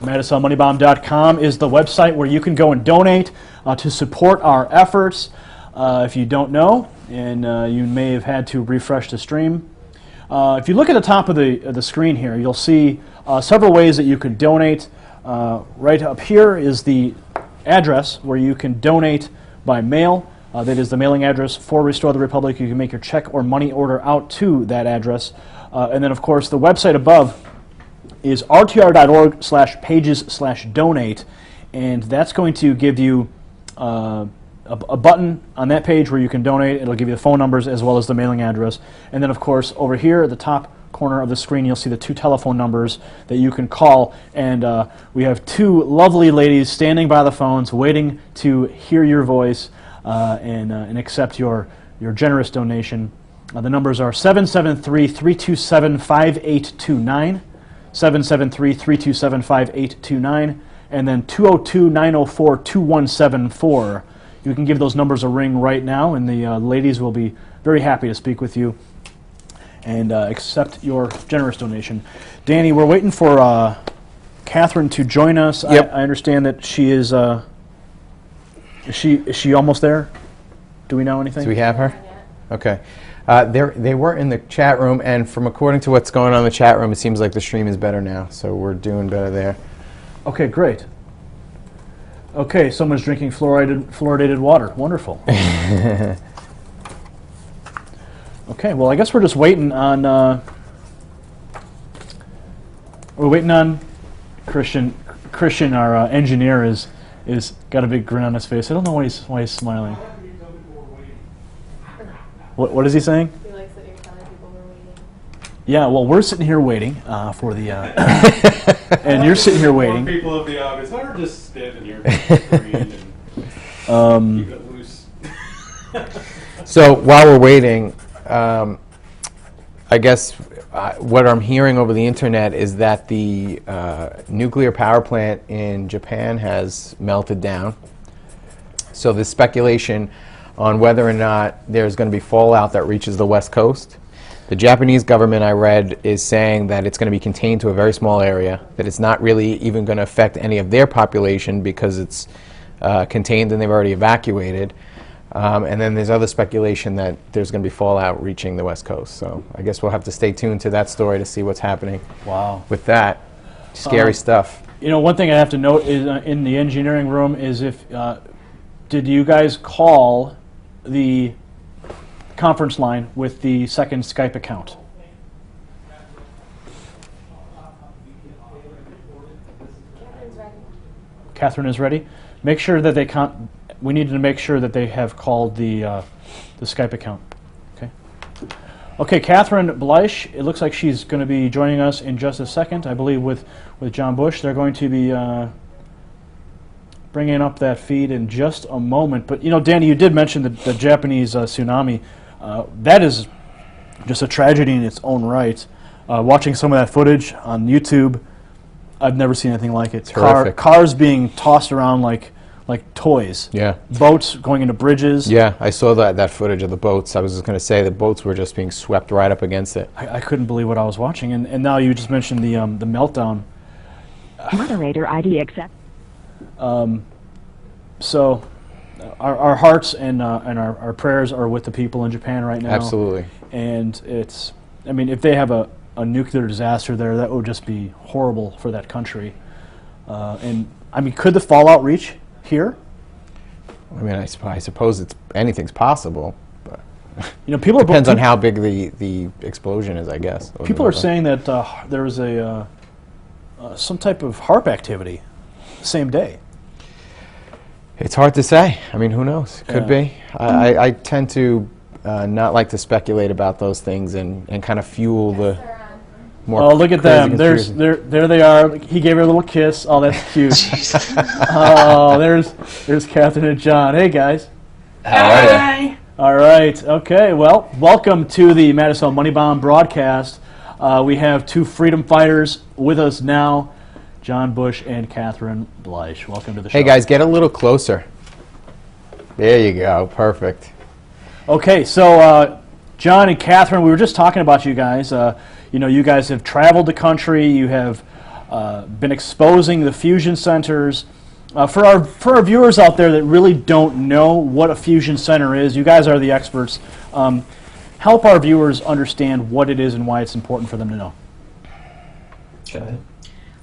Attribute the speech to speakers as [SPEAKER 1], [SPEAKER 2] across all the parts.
[SPEAKER 1] MadisonMoneyBomb.com is the website where you can go and donate to support our efforts. If you don't know, and you may have had to refresh the stream, if you look at the top of the screen here, you'll see several ways that you can donate. Right up here is the address where you can donate by mail. That is the mailing address for Restore the Republic. You can make your check or money order out to that address. And then, of course, the website above is rtr.org/pages/donate, and that's going to give you a button on that page where you can donate. It'll give you the phone numbers as well as the mailing address. And then, of course, over here at the top corner of the screen, you'll see the 2 telephone numbers that you can call. And we have 2 lovely ladies standing by the phones waiting to hear your voice and accept your generous donation. The numbers are 773-327-5829, 773-327-5829, and then 202-904-2174. You can give those numbers a ring right now, and the ladies will be very happy to speak with you and accept your generous donation. Danny, we're waiting for Catherine to join us.
[SPEAKER 2] Yep.
[SPEAKER 1] I understand that she is she almost there? Do we know anything?
[SPEAKER 2] Do we have her? Okay. They were in the chat room, and from according to what's going on in the chat room, it seems like the stream is better now, so we're doing better there.
[SPEAKER 1] Okay, great. Okay, someone's drinking fluoridated water. Wonderful. Okay, well, I guess we're just waiting on Christian. Christian, our engineer, is got a big grin on his face. I don't know why he's smiling. What is he saying?
[SPEAKER 3] He likes that you're telling people we're waiting.
[SPEAKER 1] Yeah, well, we're sitting here waiting for the, and you're sitting here waiting.
[SPEAKER 4] More people of the office are just standing here and keep it loose.
[SPEAKER 2] So while we're waiting, I guess what I'm hearing over the internet is that the nuclear power plant in Japan has melted down. So there's speculation on whether or not there's going to be fallout that reaches the West Coast. The Japanese government, I read, is saying that it's going to be contained to a very small area, that it's not really even going to affect any of their population because it's contained and they've already evacuated. And then there's other speculation that there's going to be fallout reaching the West Coast. So I guess we'll have to stay tuned to that story to see what's happening.
[SPEAKER 1] Wow.
[SPEAKER 2] With that. Scary stuff.
[SPEAKER 1] You know, one thing I have to note is in the engineering room is if, did you guys call the conference line with the second Skype account?
[SPEAKER 3] Catherine's ready.
[SPEAKER 1] Catherine is ready. Make sure that they we need to make sure that they have called the Skype account. Okay. Okay, Catherine Bleish. It looks like she's going to be joining us in just a second. I believe with John Bush. They're going to be bringing up that feed in just a moment. But you know, Danny, you did mention the Japanese tsunami. That is just a tragedy in its own right. Watching some of that footage on YouTube, I've never seen anything like it. Cars being tossed around like toys.
[SPEAKER 2] Yeah.
[SPEAKER 1] Boats going into bridges.
[SPEAKER 2] Yeah, I saw that footage of the boats. I was just going to say the boats were just being swept right up against it.
[SPEAKER 1] I couldn't believe what I was watching. And now you just mentioned the meltdown.
[SPEAKER 5] Moderator ID accept.
[SPEAKER 1] So our hearts and our prayers are with the people in Japan right now.
[SPEAKER 2] Absolutely.
[SPEAKER 1] And it's, I mean, if they have a nuclear disaster there, that would just be horrible for that country. And I mean, could the fallout reach here?
[SPEAKER 2] I mean, I suppose anything's possible, but
[SPEAKER 1] you know, people
[SPEAKER 2] depends on how big the explosion is, I guess.
[SPEAKER 1] People are saying that there was some type of HARP activity the same day.
[SPEAKER 2] It's hard to say. I mean, who knows? Could be. I tend to not like to speculate about those things and kind of fuel the more.
[SPEAKER 1] Oh, look at them! There they are. He gave her a little kiss. Oh, that's cute. Oh, there's Catherine and John. Hey guys.
[SPEAKER 6] Hi.
[SPEAKER 1] All right. Okay. Well, welcome to the Madison Money Bomb broadcast. We have 2 freedom fighters with us now. John Bush and Catherine Bleish. Welcome to the show.
[SPEAKER 2] Hey guys, get a little closer. There you go. Perfect.
[SPEAKER 1] Okay, so John and Catherine, we were just talking about you guys. You know, you guys have traveled the country. You have been exposing the fusion centers. For our viewers out there that really don't know what a fusion center is, you guys are the experts. Help our viewers understand what it is and why it's important for them to know.
[SPEAKER 2] Go ahead.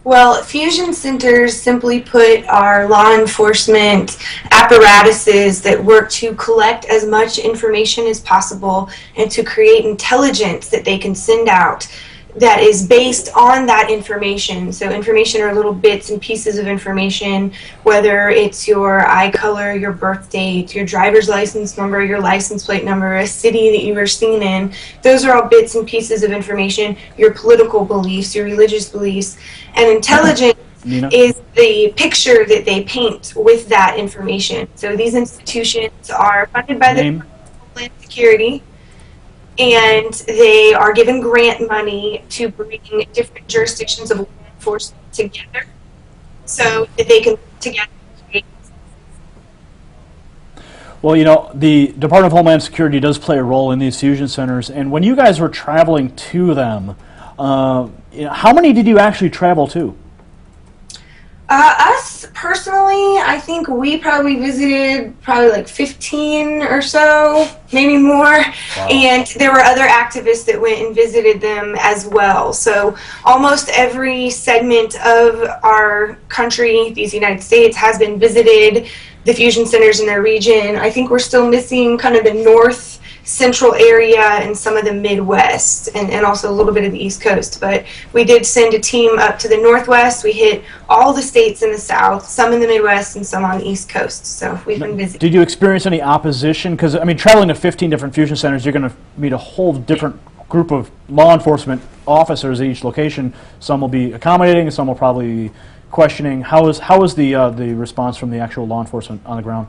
[SPEAKER 3] Well, fusion centers, simply put, are law enforcement apparatuses that work to collect as much information as possible and to create intelligence that they can send out that is based on that information. So information are little bits and pieces of information, whether it's your eye color, your birth date, your driver's license number, your license plate number, a city that you were seen in. Those are all bits and pieces of information, your political beliefs, your religious beliefs. And intelligence
[SPEAKER 1] Nina?
[SPEAKER 3] is the picture that they paint with that information. So these institutions are funded by the
[SPEAKER 1] Name?
[SPEAKER 3] Department of Homeland Security, and they are given grant money to bring different jurisdictions of law enforcement together so that they can work together.
[SPEAKER 1] Well, you know, the Department of Homeland Security does play a role in these fusion centers, and when you guys were traveling to them, you know, how many did you actually travel to?
[SPEAKER 3] Us personally, I think we probably visited like 15 or so, maybe more.
[SPEAKER 1] Wow.
[SPEAKER 3] And there were other activists that went and visited them as well. So almost every segment of our country, these United States, has been visited, the fusion centers in their region. I think we're still missing kind of the north central area and some of the Midwest and also a little bit of the East Coast. But we did send a team up to the Northwest. We hit all the states in the South, some in the Midwest and some on the East Coast. So we've been busy.
[SPEAKER 1] Did you experience any opposition? Because, I mean, traveling to 15 different fusion centers, you're going to meet a whole different group of law enforcement officers at each location. Some will be accommodating, some will probably be questioning. How was the response from the actual law enforcement on the ground?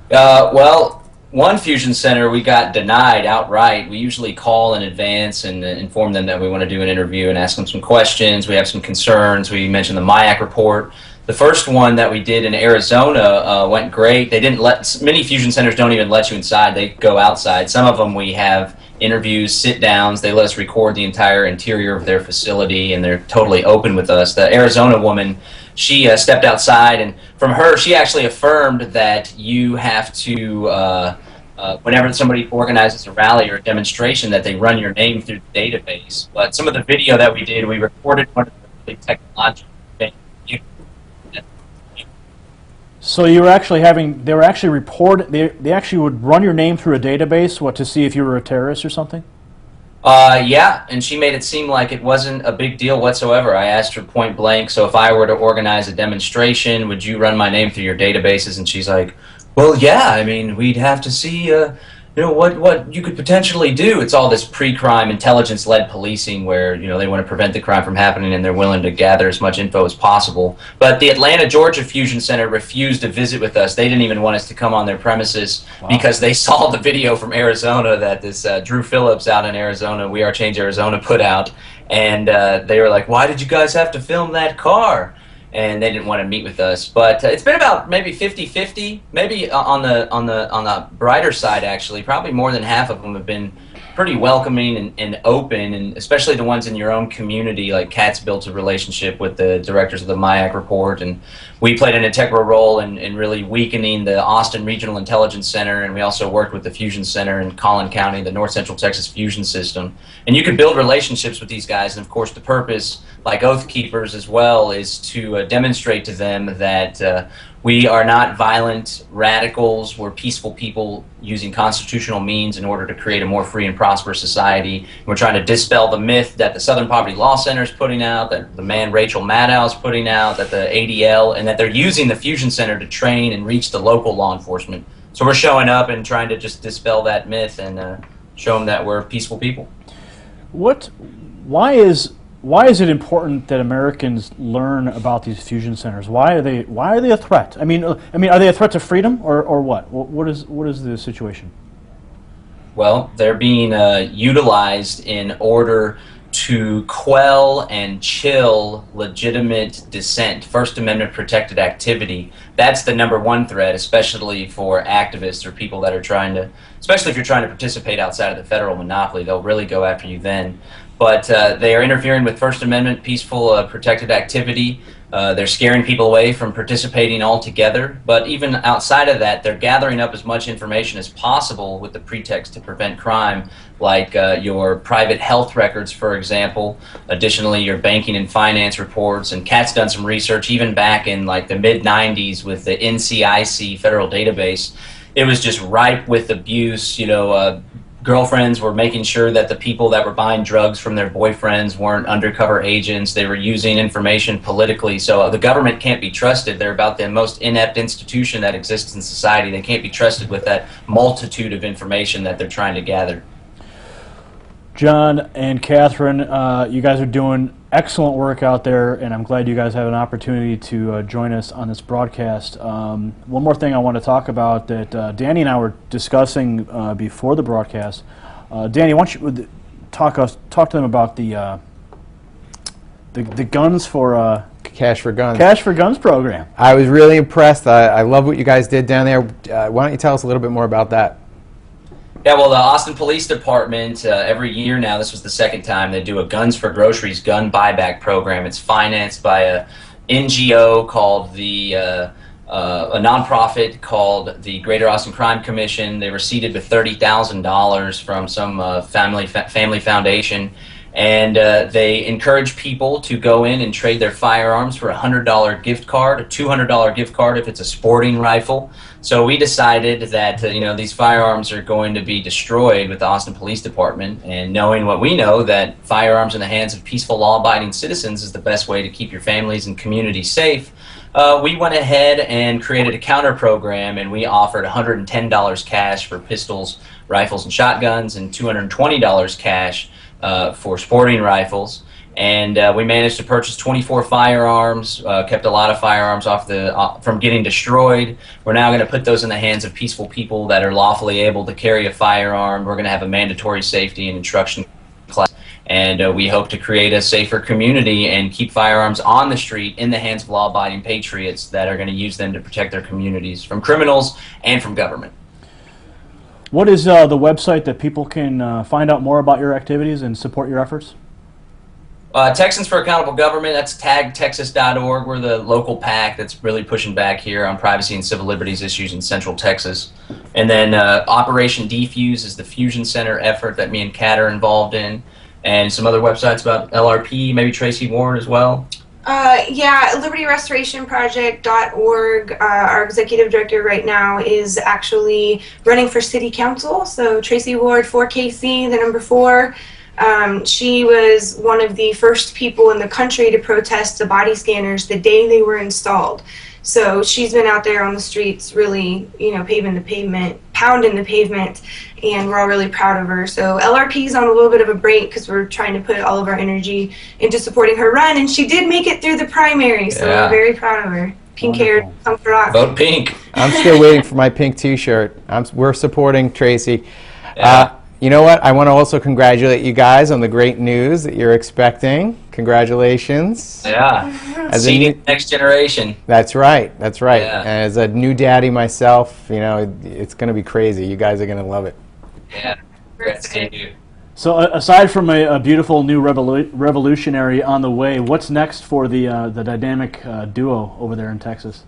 [SPEAKER 6] Well, one fusion center we got denied outright. We usually call in advance and inform them that we want to do an interview and ask them some questions. We have some concerns. We mentioned the MIAC report. The first one that we did in Arizona went great. They didn't let, many fusion centers don't even let you inside. They go outside. Some of them we have interviews, sit-downs. They let us record the entire interior of their facility, and they're totally open with us. The Arizona woman, she stepped outside, and from her, she actually affirmed that you have to, whenever somebody organizes a rally or a demonstration, that they run your name through the database. But some of the video that we did, we recorded one of the technological things.
[SPEAKER 1] So you were actually having, they were actually report, they actually would run your name through a database, what, to see if you were a terrorist or something?
[SPEAKER 6] Yeah, and she made it seem like it wasn't a big deal whatsoever. I asked her point blank, so if I were to organize a demonstration, would you run my name through your databases? And she's like, well, yeah, I mean, we'd have to see, you know, what you could potentially do. It's all this pre-crime intelligence-led policing where, you know, they want to prevent the crime from happening and they're willing to gather as much info as possible. But the Atlanta, Georgia Fusion Center refused to visit with us. They didn't even want us to come on their premises. Wow. Because they saw the video from Arizona that this Drew Phillips out in Arizona, We Are Change Arizona, put out. And they were like, why did you guys have to film that car? And they didn't want to meet with us. But it's been about maybe 50-50, maybe on the brighter side, actually. Probably more than half of them have been pretty welcoming and open, and especially the ones in your own community. Like Kat's built a relationship with the directors of the MIAC report, and we played an integral role in really weakening the Austin Regional Intelligence Center, and we also worked with the Fusion Center in Collin County, the North Central Texas Fusion System. And you can build relationships with these guys, and of course the purpose, like Oath Keepers as well, is to demonstrate to them that we are not violent radicals. We're peaceful people using constitutional means in order to create a more free and prosperous society. We're trying to dispel the myth that the Southern Poverty Law Center is putting out, that the man Rachel Maddow is putting out, that the ADL, and that they're using the Fusion Center to train and reach the local law enforcement. So we're showing up and trying to just dispel that myth and show them that we're peaceful people.
[SPEAKER 1] Why is it important that Americans learn about these fusion centers? Why are they a threat? I mean, are they a threat to freedom or what? What is the situation?
[SPEAKER 6] Well, they're being utilized in order to quell and chill legitimate dissent, First Amendment protected activity. That's the #1 threat, especially for activists or people that are trying to, especially if you're trying to participate outside of the federal monopoly, they'll really go after you then. but they are interfering with First Amendment peaceful protected activity. They're scaring people away from participating altogether. But even outside of that, they're gathering up as much information as possible with the pretext to prevent crime, like your private health records, for example. Additionally, your banking and finance reports. And Kat's done some research even back in like the mid-90s with the NCIC federal database. It was just ripe with abuse. Girlfriends were making sure that the people that were buying drugs from their boyfriends weren't undercover agents. They were using information politically. So the government can't be trusted. They're about the most inept institution that exists in society. They can't be trusted with that multitude of information that they're trying to gather.
[SPEAKER 1] John and Catherine, you guys are doing excellent work out there, and I'm glad you guys have an opportunity to join us on this broadcast. One more thing I want to talk about that Danny and I were discussing before the broadcast. Danny, why don't you talk to them about the guns for
[SPEAKER 2] Cash for Guns.
[SPEAKER 1] Cash for Guns program.
[SPEAKER 2] I was really impressed. I love what you guys did down there. Why don't you tell us a little bit more about that?
[SPEAKER 6] Yeah, well, the Austin Police Department, every year now, this was the second time, they do a Guns for Groceries gun buyback program. It's financed by a NGO called a nonprofit called the Greater Austin Crime Commission. They were seeded with $30,000 from some family foundation. And they encourage people to go in and trade their firearms for a $100 gift card, a $200 gift card if it's a sporting rifle. So we decided that these firearms are going to be destroyed with the Austin Police Department, and knowing what we know, that firearms in the hands of peaceful, law-abiding citizens is the best way to keep your families and communities safe. We went ahead and created a counter program, and we offered $110 cash for pistols, rifles, and shotguns, and $220 cash for sporting rifles. And we managed to purchase 24 firearms, kept a lot of firearms from getting destroyed. We're now going to put those in the hands of peaceful people that are lawfully able to carry a firearm. We're going to have a mandatory safety and instruction class. And we hope to create a safer community and keep firearms on the street in the hands of law-abiding patriots that are going to use them to protect their communities from criminals and from government.
[SPEAKER 1] What is the website that people can find out more about your activities and support your efforts?
[SPEAKER 6] Texans for Accountable Government, that's tagtexas.org. We're the local PAC that's really pushing back here on privacy and civil liberties issues in Central Texas. And then Operation Defuse is the fusion center effort that me and Kat are involved in. And some other websites about LRP, maybe Tracy Ward as well.
[SPEAKER 3] Yeah, libertyrestorationproject.org. Our executive director right now is actually running for city council. So Tracy Ward, 4KC, the number 4. She was one of the first people in the country to protest the body scanners the day they were installed. So she's been out there on the streets really, paving the pavement, pounding the pavement, and we're all really proud of her. So LRP's on a little bit of a break because we're trying to put all of our energy into supporting her run, and she did make it through the primary, so we're very proud of her. Pink hair, punk rock.
[SPEAKER 6] Vote pink.
[SPEAKER 2] I'm still waiting for my pink T-shirt. We're supporting Tracy.
[SPEAKER 6] Yeah.
[SPEAKER 2] You know what? I want to also congratulate you guys on the great news that you're expecting. Congratulations.
[SPEAKER 6] Yeah. Seeding next generation.
[SPEAKER 2] That's right. That's right.
[SPEAKER 6] Yeah.
[SPEAKER 2] As a new daddy myself, it's going to be crazy. You guys are going to love it.
[SPEAKER 6] Yeah. Congrats to you.
[SPEAKER 1] So aside from a beautiful new revolutionary on the way, what's next for the dynamic duo over there in Texas?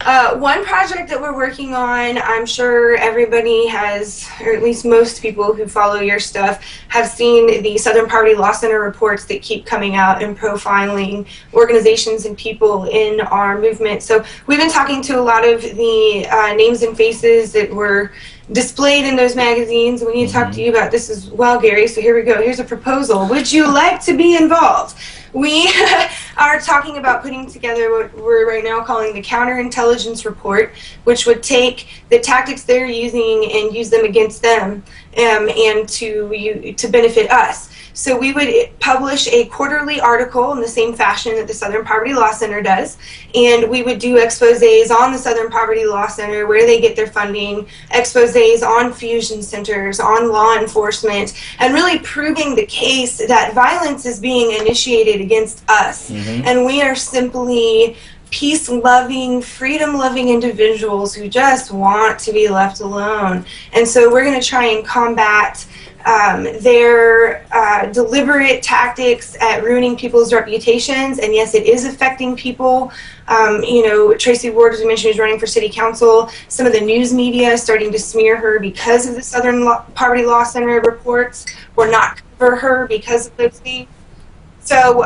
[SPEAKER 3] One project that we're working on, I'm sure everybody has, or at least most people who follow your stuff, have seen the Southern Poverty Law Center reports that keep coming out and profiling organizations and people in our movement. So we've been talking to a lot of the names and faces that were displayed in those magazines. We need to talk to you about this as well, Gary. So here we go. Here's a proposal. Would you like to be involved? We are talking about putting together what we're right now calling the counterintelligence report, which would take the tactics they're using and use them against them, and to benefit us. So we would publish a quarterly article in the same fashion that the Southern Poverty Law Center does, and we would do exposés on the Southern Poverty Law Center, where they get their funding, exposés on fusion centers, on law enforcement, and really proving the case that violence is being initiated against us. And we are simply peace-loving, freedom-loving individuals who just want to be left alone. And so we're going to try and combat their deliberate tactics at ruining people's reputations, and yes, it is affecting people. Tracy Ward, as we mentioned, is running for city council. Some of the news media is starting to smear her because of the Southern Poverty Law Center reports, or not cover her because of those things. So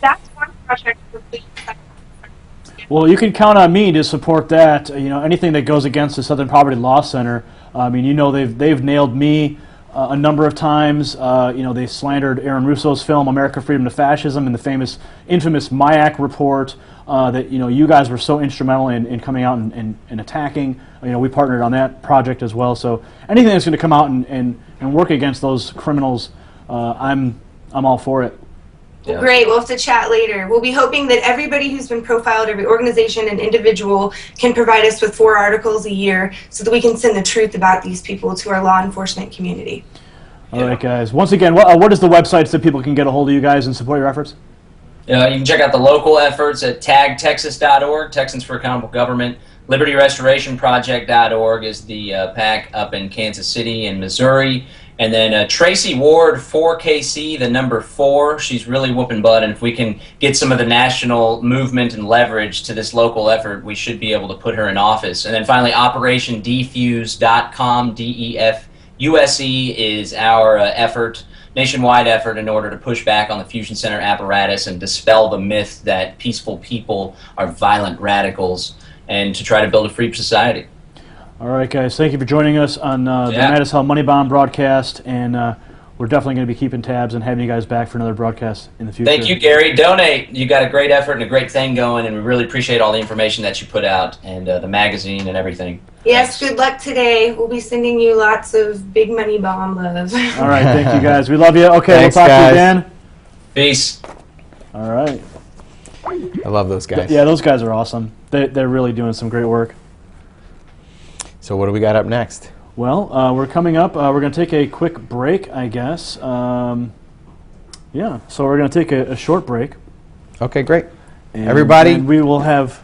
[SPEAKER 3] that's one project we're really excited about.
[SPEAKER 1] Well, you can count on me to support that. Anything that goes against the Southern Poverty Law Center. They've nailed me a number of times. They slandered Aaron Russo's film America, Freedom to Fascism, and the infamous MIAC report that you guys were so instrumental in coming out and attacking. We partnered on that project as well. So anything that's going to come out and work against those criminals, I'm all for it.
[SPEAKER 3] Yeah. Great. We'll have to chat later. We'll be hoping that everybody who's been profiled, every organization and individual, can provide us with 4 articles a year so that we can send the truth about these people to our law enforcement community.
[SPEAKER 1] All right, guys. Once again, what is the website so people can get a hold of you guys and support your efforts?
[SPEAKER 6] You can check out the local efforts at tagtexas.org, Texans for Accountable Government. LibertyRestorationProject.org is the PAC up in Kansas City and Missouri. And then Tracy Ward, 4KC, the number 4. She's really whooping butt, and if we can get some of the national movement and leverage to this local effort, we should be able to put her in office. And then finally, OperationDefuse.com, DEFUSE, is our nationwide effort in order to push back on the Fusion Center apparatus and dispel the myth that peaceful people are violent radicals, and to try to build a free society.
[SPEAKER 1] All right, guys. Thank you for joining us on the Mad as Hell Money Bomb broadcast, and we're definitely going to be keeping tabs and having you guys back for another broadcast in the future.
[SPEAKER 6] Thank you, Gary. Donate. You got a great effort and a great thing going, and we really appreciate all the information that you put out and the magazine and everything.
[SPEAKER 3] Yes, Thanks. Good luck today. We'll be sending you lots of big money bomb love.
[SPEAKER 1] All right, thank you, guys. We love you. Okay,
[SPEAKER 2] Thanks,
[SPEAKER 1] we'll talk
[SPEAKER 2] guys.
[SPEAKER 1] to you, Dan.
[SPEAKER 6] Peace.
[SPEAKER 1] All right.
[SPEAKER 2] I love those guys.
[SPEAKER 1] Yeah, those guys are awesome. They're really doing some great work.
[SPEAKER 2] So what do we got up next?
[SPEAKER 1] Well, we're coming up. We're going to take a quick break, I guess. So we're going to take a short break.
[SPEAKER 2] Okay, great.
[SPEAKER 1] And
[SPEAKER 2] Everybody,
[SPEAKER 1] we will have